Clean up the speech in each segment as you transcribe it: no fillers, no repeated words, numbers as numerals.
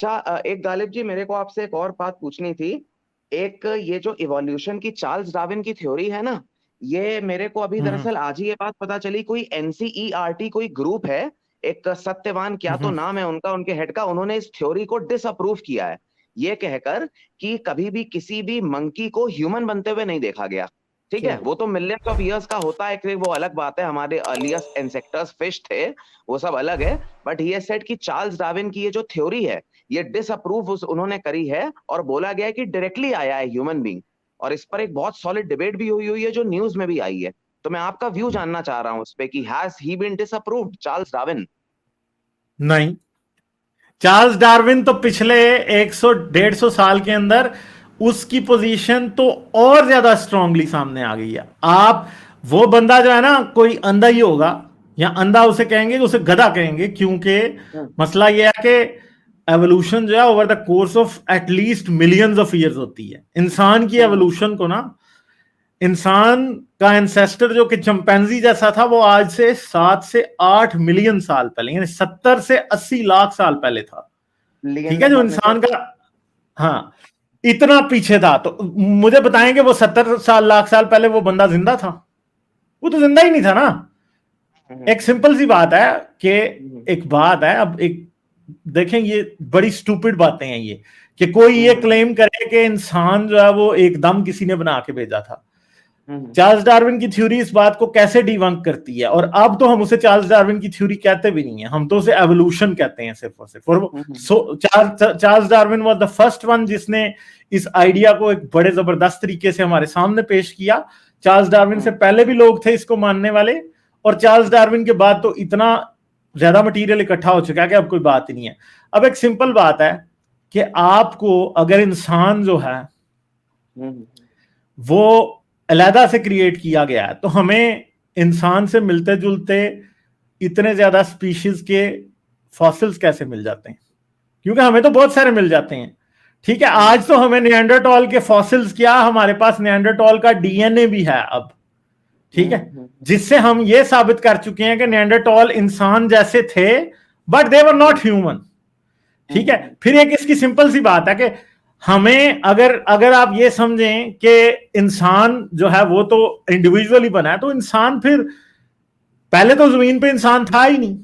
अच्छा, एक गालिब जी, मेरे को आपसे एक और बात पूछनी थी। एक ये जो इवोल्यूशन की चार्ल्स डार्विन की थ्योरी है ना, ये मेरे को अभी हम्म दरअसल आज ही ये बात पता चली। कोई एनसीईआरटी कोई ग्रुप है, एक सत्यवान क्या तो हम्म नाम है उनका, उनके हेड का, उन्होंने इस थ्योरी को डिसअप्रूव किया है, ये कहकर कि कभी भी किसी भी मंकी को ह्यूमन बनते हुए नहीं देखा गया। ठीक है, वो तो मिलियंस ऑफ ईयर्स का होता है कि वो अलग बात है, हमारे अर्लिएस्ट एंसेस्टर्स फिश थे, वो सब अलग है। बट ये सेट कि चार्ल्स डार्विन की ये जो थ्योरी है, ये डिसअप्रूव उन्होंने करी है, और बोला गया है कि डायरेक्टली आया है ह्यूमन बीइंग। और इस पर एक बहुत सॉलिड डिबेट भी हुई हुई है जो न्यूज में भी आई है। तो मैं आपका व्यू जानना चाह रहा हूँ उस पे कि has he been disapproved, Charles Darwin? नहीं, चार्ल्स डार्विन तो पिछले 100-150 साल के अंदर उसकी पोजीशन तो और ज्यादा स्ट्रांगली सामने आ गई है। आप वो बंदा जो है ना, कोई अंधा ही होगा, या अंधा उसे कहेंगे, उसे गधा कहेंगे, क्योंकि मसला यह है कि एवोल्यूशन जो है over the course of at least millions of years होती है। इंसान की एवोल्यूशन को ना, इंसान का एंसेस्टर जो कि चिंपैंजी जैसा था, वो आज से 7 से 8 मिलियन साल पहले, यानी 70 से 80 लाख साल पहले था। ठीक है, लिगेंडर जो मरने से। इंसान का, हाँ, इतना पीछे था। तो मुझे बताएंगे वो 70 लाख साल पहले वो बंदा जिंदा था? वो तो जिंदा ही नहीं था ना। एक सिंपल सी बात है कि, एक बात है, अब एक देखें, ये बड़ी स्टूपिड बातें हैं ये, कि कोई ये क्लेम करे कि इंसान जो है वो एकदम किसी ने बना के भेजा था। चार्ल्स डार्विन की थ्योरी इस बात को कैसे डिबंक करती है? और अब तो हम उसे चार्ल्स डार्विन की थ्योरी कहते भी नहीं है, हम तो उसे एवोल्यूशन कहते हैं सिर्फ और सिर्फ। और Charles Darwin was the first one जिसने इस आइडिया को एक बड़े जबरदस्त तरीके से हमारे सामने पेश किया। चार्ल्स डार्विन से पहले भी लोग थे इसको मानने वाले, और चार्ल्स डार्विन के बाद तो इतना ज्यादा मटेरियल इकट्ठा हो चुका है कि अब कोई बात ही नहीं है। अब एक सिंपल बात है कि आपको अगर इंसान जो है वो अलहदा से क्रिएट किया गया है, तो हमें इंसान से मिलते जुलते इतने ज्यादा स्पीशीज के फॉसिल्स कैसे मिल जाते हैं? क्योंकि हमें तो बहुत सारे मिल जाते हैं। ठीक है, आज तो हमें निएंडरटॉल के फॉसिल्स, क्या हमारे पास निएंडरटॉल का डीएनए भी है अब। ठीक है, जिससे हम ये साबित कर चुके हैं कि निएंडरटॉल इंसान जैसे थे, but they were not human. ठीक है, फिर एक इसकी सिंपल सी बात है कि हमें अगर अगर आप ये समझें कि इंसान जो है वो तो इंडिविजुअली बना है, तो इंसान फिर पहले तो जमीन पे इंसान था ही नहीं,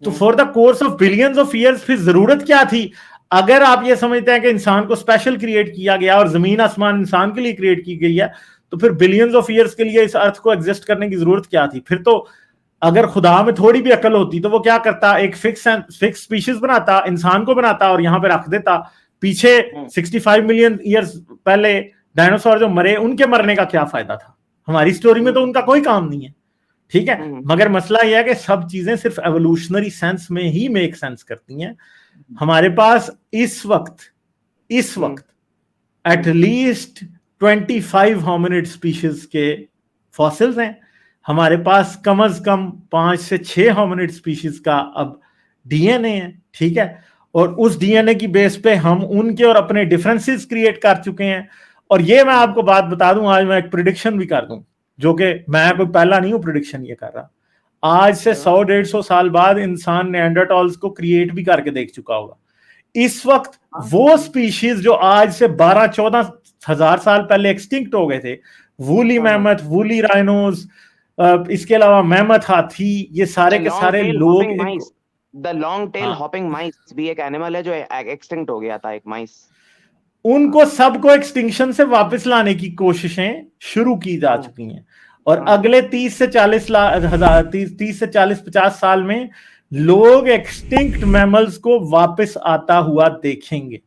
तो for the course of billions of years फिर जरूरत क्या थी? अगर आप ये समझते हैं कि इंसान को स्पेशल क्रिएट किया गया और जमीन आसमान इंसान के लिए क्रिएट की गई है, तो फिर बिलियंस ऑफ ईयर्स के लिए इस अर्थ को एग्जिस्ट करने की जरूरत क्या थी? फिर तो अगर खुदा में थोड़ी भी अकल होती तो वो क्या करता, एक फिक्स स्पीशीज बनाता, इंसान को बनाता और यहां पे रख देता। पीछे 65 मिलियन ईयर्स पहले डायनासोर जो मरे, उनके मरने का क्या फायदा था? हमारी स्टोरी में तो उनका कोई काम नहीं है। ठीक है, मगर मसला यह है कि सब चीजें सिर्फ एवोल्यूशनरी सेंस में ही मेक सेंस करती हैं। हमारे पास इस वक्त एटलीस्ट 25 होमिनिड स्पीशीज के फॉसिल्स हैं। हमारे पास कम अज कम 5 से 6 होमिनिड स्पीशीज का अब डीएनए है। ठीक है, और उस डीएनए की बेस पे हम उनके और अपने डिफरेंसेस क्रिएट कर चुके हैं। और ये मैं आपको बात बता दूं, आज मैं एक प्रिडिक्शन भी कर दूं, जो कि मैं कोई पहला नहीं हूं प्रिडिक्शन ये कर रहा। आज से 100-150 साल बाद इंसान निएंडरटॉल्स को क्रिएट भी करके देख चुका होगा। इस वक्त वो स्पीशीज जो आज से 12-14 हजार साल पहले एक्सटिंक्ट हो गए थे, वूली मैमथ, वूली राइनोज, इसके अलावा मैमथ हाथी, ये सारे के सारे लोग द लॉन्ग टेल हॉपिंग माइस भी एक एनिमल है जो एक्सटिंक्ट हो गया था, एक माइस। उनको सबको एक्सटिंक्शन से वापस लाने की कोशिशें शुरू की जा चुकी हैं, और अगले 30 से 40 साल में लोग एक्सटिंक्ट मैमल्स को वापस आता हुआ देखेंगे।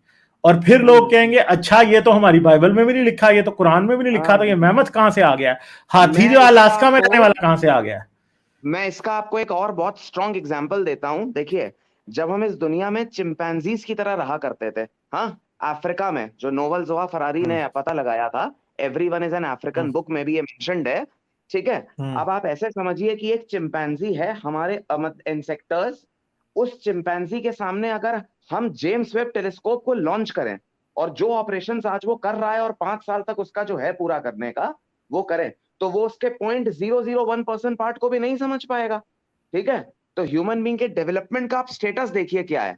और फिर लोग कहेंगे, अच्छा ये तो हमारी बाइबल में भी नहीं लिखा, ये तो कुरान में भी नहीं लिखा, तो ये मैमथ कहां से आ गया? हाथी जो अलास्का में रहने वाला कहां से आ गया? मैं इसका आपको एक और बहुत स्ट्रॉन्ग एग्जांपल देता हूं। देखिए, जब हम इस दुनिया में चिंपैंजीज की तरह रहा करते थे, हाँ, अफ्रीका में, जो नोवेल जोआ फरारी ने पता लगाया था, everyone is an African book में भी ये मेंशन्ड है। ठीक है, अब आप ऐसे समझिए कि एक चिंपैंजी है, हमारे इंसेक्टर्स, उस चिंपैंजी के सामने अगर हम जेम्स वेब टेलीस्कोप को लॉन्च करें और जो ऑपरेशंस आज वो कर रहा है और 5 साल तक उसका जो है पूरा करने का वो करें, तो वो उसके 0.001% पार्ट को भी नहीं समझ पाएगा। ठीक है, तो ह्यूमन बीइंग के डेवलपमेंट का आप स्टेटस देखिए क्या है।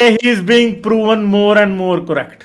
day he is being proven more and more correct.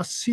80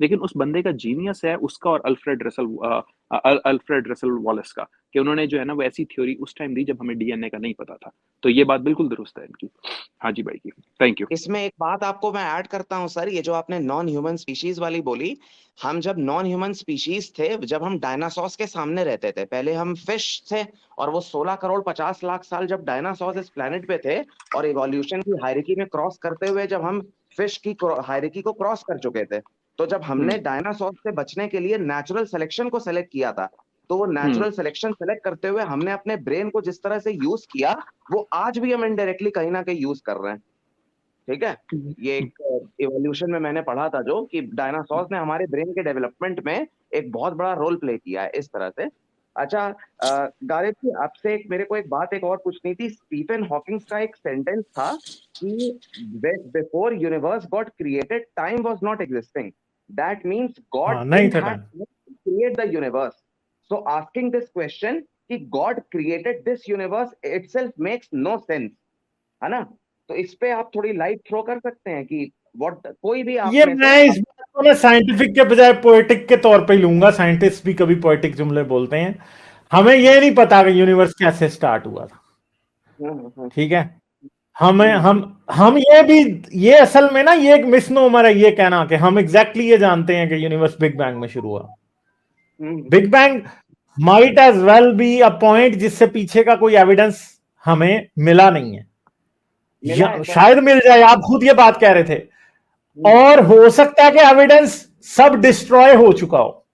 लेकिन उस बंदे का जीनियस है उसका और अल्फ्रेड रसल वॉलेस का, कि उन्होंने जो है ना वो ऐसी थ्योरी उस टाइम दी जब हमें डीएनए का नहीं पता था। तो ये बात बिल्कुल दुरुस्त है इनकी। हाँ जी भाई की, थैंक यू। इसमें एक बात आपको मैं ऐड करता हूँ सर, ये जो आपने नॉन ह्यूमन स्पीशीज वाली बोली, हम जब नॉन ह्यूमन स्पीशीज थे, जब हम डायनासोर्स के सामने रहते थे, पहले हम फिश थे, और वो 16 करोड़ 50 लाख साल जब डायनासोर्स इस प्लेनेट पे थे, और इवोल्यूशन की हायरार्की में क्रॉस करते हुए जब हम फिश की हायरार्की को क्रॉस कर चुके थे, तो जब हमने डायनासोर से बचने के लिए नेचुरल सिलेक्शन को सेलेक्ट किया था, तो वो नेचुरल सिलेक्शन सेलेक्ट करते हुए हमने अपने ब्रेन को जिस तरह से यूज किया, वो आज भी हम इनडायरेक्टली कहीं ना कहीं यूज कर रहे हैं। ठीक है, ये एक इवोल्यूशन में मैंने पढ़ा था जो कि डायनासोर्स ने हमारे ब्रेन के डेवलपमेंट में एक बहुत बड़ा रोल प्ले किया है इस तरह से। अच्छा गालिब जी, आपसे मेरे को एक बात एक और पूछनी थी। स्टीफन हॉकिंग का एक सेंटेंस था कि before universe got created time was not existing, that means God नहीं था create the universe. So asking this question कि God created this universe itself makes no sense, है ना? तो इस पे आप थोड़ी लाइट थ्रो कर सकते हैं कि व्हाट कोई भी आप ये मैं इस बात को ना साइंटिफिक के बजाय पोएटिक के तौर पे ही लूंगा। साइंटिस्ट भी कभी पोएटिक जुमले बोलते हैं। हमें ये नहीं पता कि यूनिवर्स कैसे स्टार्ट हुआ था, ठीक है? हम ये असल में ना ये एक मिसनोमर है ये कहना कि हम एग्जैक्टली ये जानते हैं कि यूनिवर्स बिग बैंग में शुरू हुआ। Big bang might as well be a point जिससे पीछे का कोई एविडेंस हमें मिला नहीं है, शायद मिल जाए, आप खुद ये बात कह रहे थे, और हो सकता है कि एविडेंस सब डिस्ट्रॉय हो चुका हो।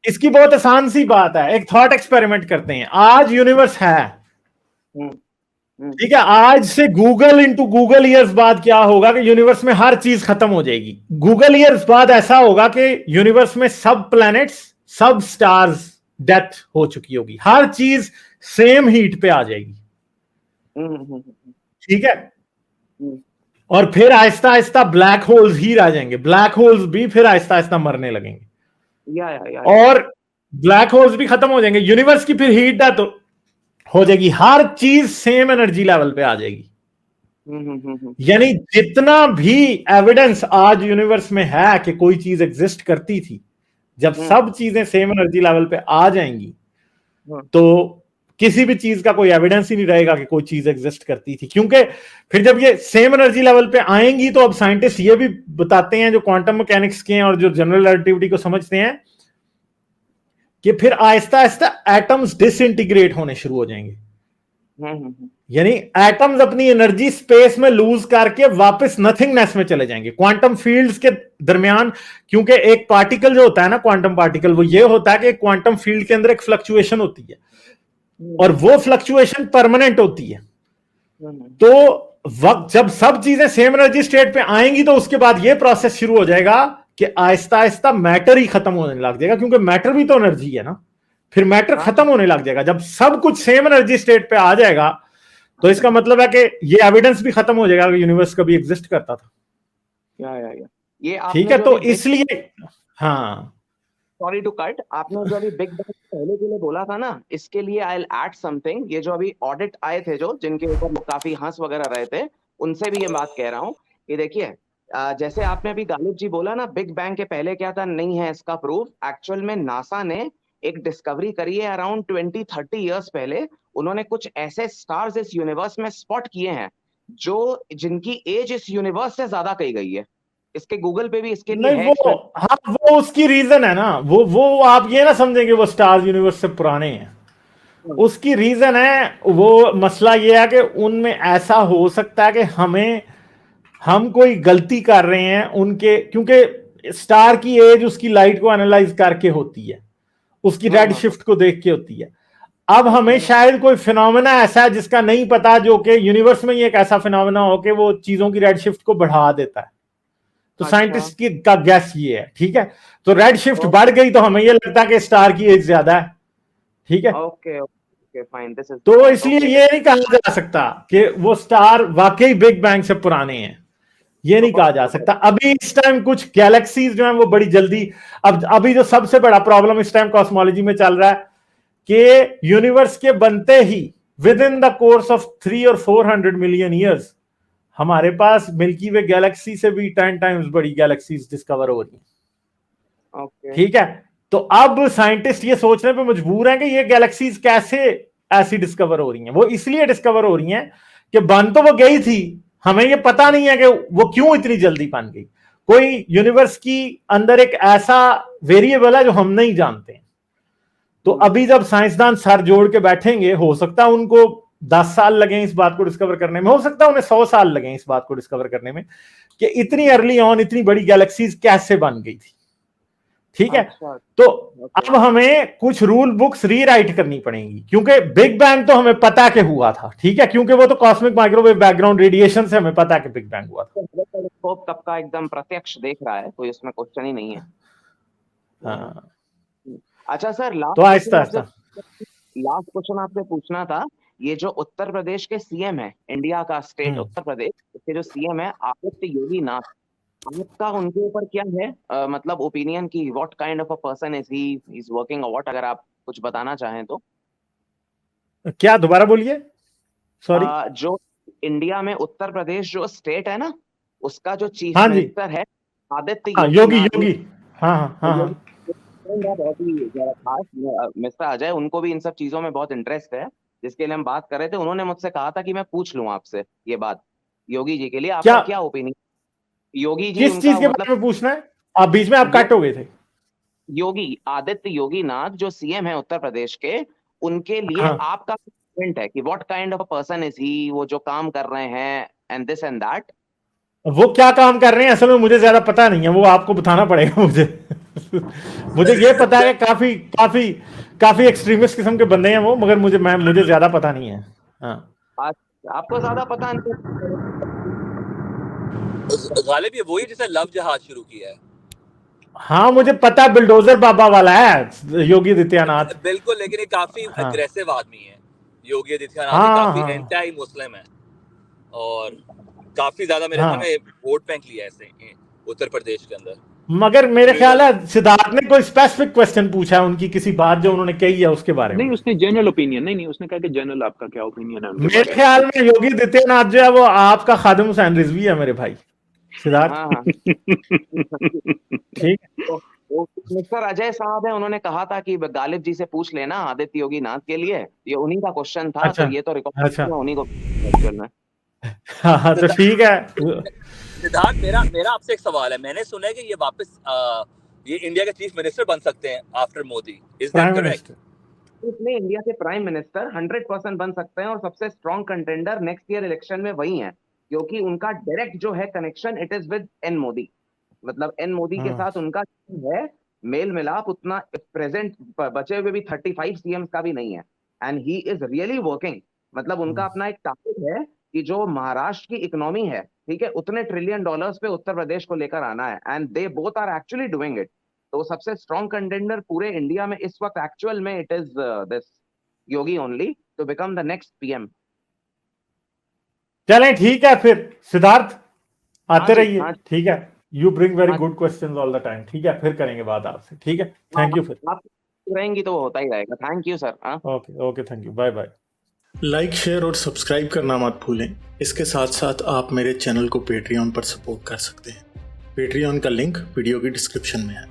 इसकी बहुत आसान सी बात है, एक थॉट एक्सपेरिमेंट करते हैं। आज यूनिवर्स है, ठीक है, आज से गूगल इनटू गूगल ईयर्स बाद क्या होगा कि यूनिवर्स में हर चीज खत्म हो जाएगी। गूगल ईयर्स बाद ऐसा होगा कि यूनिवर्स में सब प्लैनेट्स, सब स्टार्स डेथ हो चुकी होगी, हर चीज सेम हीट पे आ जाएगी, ठीक है? और फिर आहिस्ता आहिस्ता ब्लैक होल्स ही रह जाएंगे, ब्लैक होल्स भी फिर आहिस्ता आहिस्ता मरने लगेंगे, और ब्लैक होल्स भी खत्म हो जाएंगे, यूनिवर्स की फिर हीट डेथ हो जाएगी, हर चीज सेम एनर्जी लेवल पे आ जाएगी। यानी जितना भी एविडेंस आज यूनिवर्स में है कि कोई चीज एग्जिस्ट करती थी, जब सब चीजें सेम एनर्जी लेवल पे आ जाएंगी तो किसी भी चीज का कोई एविडेंस ही नहीं रहेगा कि कोई चीज एग्जिस्ट करती थी, क्योंकि फिर जब ये सेम एनर्जी लेवल पे आएंगी तो अब साइंटिस्ट ये भी बताते हैं जो क्वांटम मैकेनिक्स के हैं और जो जनरल रिलेटिविटी को समझते हैं कि फिर आहिस्ता आहिस्ता एटम्स डिसइंटीग्रेट होने शुरू हो जाएंगे। यानी एटम्स अपनी एनर्जी स्पेस में लूज करके वापस नथिंगनेस में चले जाएंगे। क्वांटम फील्ड्स के दरमियान, क्योंकि एक पार्टिकल जो होता है ना, क्वांटम पार्टिकल, वो ये होता है कि क्वांटम फील्ड के अंदर एक फ्लक्चुएशन होती है और वो फ्लक्चुएशन परमानेंट होती है। तो वक्त जब सब चीजें सेम एनर्जी स्टेट पे आएंगी तो उसके बाद ये प्रोसेस शुरू हो जाएगा कि आहिस्ता आहिस्ता मैटर ही खत्म होने लग जाएगा, क्योंकि मैटर भी तो एनर्जी है ना। फिर मैटर खत्म होने लग जाएगा जब सब कुछ सेम एनर्जी स्टेट पे आ जाएगा, तो इसका मतलब है कि ये एविडेंस भी खत्म हो जाएगा कि यूनिवर्स कभी एग्जिस्ट करता था। ये ठीक है, तो इसलिए हाँ, सॉरी टू कट, आपने जो अभी बिग बैंग पहले के लिए बोला था ना, इसके लिए आई विल ऐड समथिंग। ये जो अभी ऑडिट आए थे जो जिनके ऊपर काफी हंस वगैरह रहे थे, उनसे भी ये बात कह रहा हूँ कि देखिए जैसे आपने अभी गालिब जी बोला ना, बिग बैंग के पहले क्या था, नहीं है इसका प्रूफ। एक्चुअल में नासा ने एक डिस्कवरी करी है अराउंड 20-30 ईयर्स पहले। उन्होंने कुछ ऐसे स्टार्स इस यूनिवर्स में स्पॉट किए हैं जो जिनकी एज इस यूनिवर्स से ज्यादा कही गई है। इसके गूगल पे भी इसके लिए नहीं, वो उसकी रीजन है ना, वो आप ये ना समझेंगे वो स्टार्स यूनिवर्स से पुराने हैं। उसकी रीजन है, वो मसला ये है कि उनमें ऐसा हो सकता है कि हम कोई गलती कर रहे हैं उनके, क्योंकि स्टार की एज उसकी लाइट को एनालाइज करके होती है, उसकी रेड शिफ्ट को देख के होती है। अब हमें शायद कोई फिनोमेना ऐसा है जिसका नहीं पता, जो कि यूनिवर्स में ही एक ऐसा फिनोमेना हो कि वो चीजों की रेड शिफ्ट को बढ़ा देता है। तो साइंटिस्ट का गैस ये है, ठीक है। तो रेड शिफ्ट बढ़ गई तो हमें ये लगता है कि स्टार की एज ज्यादा है, ठीक है। फाइन, दिस इज तो इसलिए ये नहीं कहा जा सकता कि वो स्टार वाकई बिग बैंग से पुराने हैं, ये नहीं कहा जा सकता। अभी इस टाइम कुछ गैलेक्सीज जो हैं वो बड़ी जल्दी, अभी जो सबसे बड़ा प्रॉब्लम इस टाइम कॉस्मोलॉजी में चल रहा है कि यूनिवर्स के बनते ही within the course of 300 or 400 million years हमारे पास मिल्की वे गैलेक्सी से भी 10 टाइम्स बड़ी गैलेक्सीज डिस्कवर हो रही हैं। ओके ठीक है, तो अब साइंटिस्ट ये सोचने पे मजबूर हैं कि ये गैलेक्सीज कैसे ऐसी डिस्कवर हो रही हैं। वो इसलिए डिस्कवर हो रही हैं कि बन तो वो गई थी, हमें ये पता नहीं है कि वो क्यों इतनी जल्दी बन गई। कोई यूनिवर्स की अंदर एक ऐसा वेरिएबल है जो हम नहीं जानते हैं। तो अभी जब साइंसदान सर जोड़ के बैठेंगे, हो सकता है उनको 10 साल लगे इस बात को डिस्कवर करने में, हो सकता है उन्हें 100 साल लगे इस बात को डिस्कवर करने में कि इतनी अर्ली ऑन इतनी बड़ी गैलेक्सीज कैसे बन गई थी। ठीक है, तो अब हमें कुछ रूल बुक्स रीराइट करनी पड़ेंगी, क्योंकि बिग बैंग तो हमें पता कि हुआ था। ठीक है, क्योंकि वो तो कॉस्मिक माइक्रोवेव बैकग्राउंड रेडिएशन से हमें पता है कि बिग बैंग हुआ था। टेलीस्कोप तब का एकदम प्रत्यक्ष देख रहा है, कोई उसमें क्वेश्चन ही नहीं है। हाँ, अच्छा सर, तो आहिस्ता आहिस्ता लास्ट क्वेश्चन आपसे पूछना था, ये जो उत्तर प्रदेश के सीएम है, इंडिया का स्टेट उत्तर प्रदेश, इसके जो सीएम है आदित्य योगी नाथ, आपका उनके ऊपर क्या है मतलब ओपिनियन की what kind of a person is he, is working और व्हाट, अगर आप कुछ बताना चाहें तो। क्या, दोबारा बोलिए, सॉरी। जो इंडिया में उत्तर प्रदेश जो स्टेट है ना, उसका जो चीफ हाँ जी, मिनिस्टर है आदित्य योगी योगी, हाँ हाँ हाँ हाँ, बहुत ही खास मिस्टर अजय, उनको भी इन सब चीजों में बहुत इंटरेस्ट है, जिसके लिए हम बात कर रहे थे। उन्होंने मुझसे कहा था कि मैं पूछ लूं आपसे ये बात योगी जी के लिए, आपका क्या ओपिनियन। योगी जी, किस चीज के बारे में पूछना है? आप बीच में आप कट हो गए थे। योगी आदित्य योगी नाथ जो सीएम है उत्तर प्रदेश के, उनके लिए आपका कमेंट है कि what kind of a person is he, वो जो काम कर रहे हैं एंड दिस एंड दैट। वो क्या काम कर रहे हैं असल में मुझे ज्यादा पता नहीं है, वो आपको बताना पड़ेगा मुझे। मुझे ये पता है काफी काफी काफी एक्सट्रीमिस्ट किस्म के बंदे हैं वो, मगर मुझे ज्यादा पता नहीं है। हाँ, आपको ज्यादा पता नहीं? गालिब ये वही जिसने लव जहाज शुरू किया है। हाँ मुझे पता, बिल्डोजर बाबा वाला है योगी आदित्यनाथ। बिल्कुल, लेकिन ये काफी अग्रेसिव आदमी है योगी आदित्यनाथ। काफी एंटी मुस्लिम है और काफी ज्यादा मेरे ख्याल में वोट बैंक लिया है ऐसे उत्तर प्रदेश के अंदर। मगर मेरे ख्याल है सिद्धार्थ ने कोई स्पेसिफिक क्वेश्चन पूछा है उनकी, किसी बात जो उन्होंने कही है उसके बारे में। नहीं, उसने जनरल ओपिनियन, नहीं उसने कहा कि जनरल आपका क्या ओपिनियन है। मेरे ख्याल में योगी आदित्यनाथ जो है वो आपका खादिम हुसैन रिजवी है मेरे भाई सिद्धार्थ। ठीक है, मिस्टर अजय साहब है, उन्होंने कहा था कि गालिब जी से पूछ लेना आदित्य योगी नाथ के लिए, ये उन्हीं का क्वेश्चन था। अच्छा, तो ये तो रिकॉर्ड उन्हीं को क्वेश्चन है। हाँ तो ठीक है सिद्धार्थ, मेरा आपसे एक सवाल है। मैंने सुना है कि ये वापस ये इंडिया के चीफ मिनिस्टर बन सकते हैं after Modi, is that correct? इसमें इंडिया के प्राइम मिनिस्टर 100% बन सकते हैं और सबसे strong contender next year election में वही है, क्योंकि उनका डायरेक्ट जो है connection it is with N Modi. मतलब एन मोदी के साथ उनका है मेल मिलाप उतना प्रेजेंट बचे हुए भी 35 सीएम्स का भी नहीं है, and he is really working. मतलब उनका अपना एक टारगेट है कि जो महाराष्ट्र की इकोनॉमी है, ठीक है, उतने $1 ट्रिलियन पे उत्तर प्रदेश को लेकर आना है, and they both are actually doing it. तो सबसे स्ट्रॉन्ग कंटेंडर पूरे इंडिया में इस वक्त एक्चुअल में it is this Yogi only to become the next PM. चलें ठीक है फिर सिद्धार्थ, आते रहिए। ठीक है, you bring very good questions all the time. ठीक है, फिर करेंगे बात आपसे। ठीक है, थैंक यू। फिर आप रहेंगी तो वो होता ही रहेगा। Thank you sir. Okay okay, thank you, bye bye. Like, share और सब्सक्राइब करना मत भूलें। इसके साथ साथ आप मेरे चैनल को पेट्रियन पर सपोर्ट कर सकते हैं। पेट्रियन का लिंक वीडियो की डिस्क्रिप्शन में है।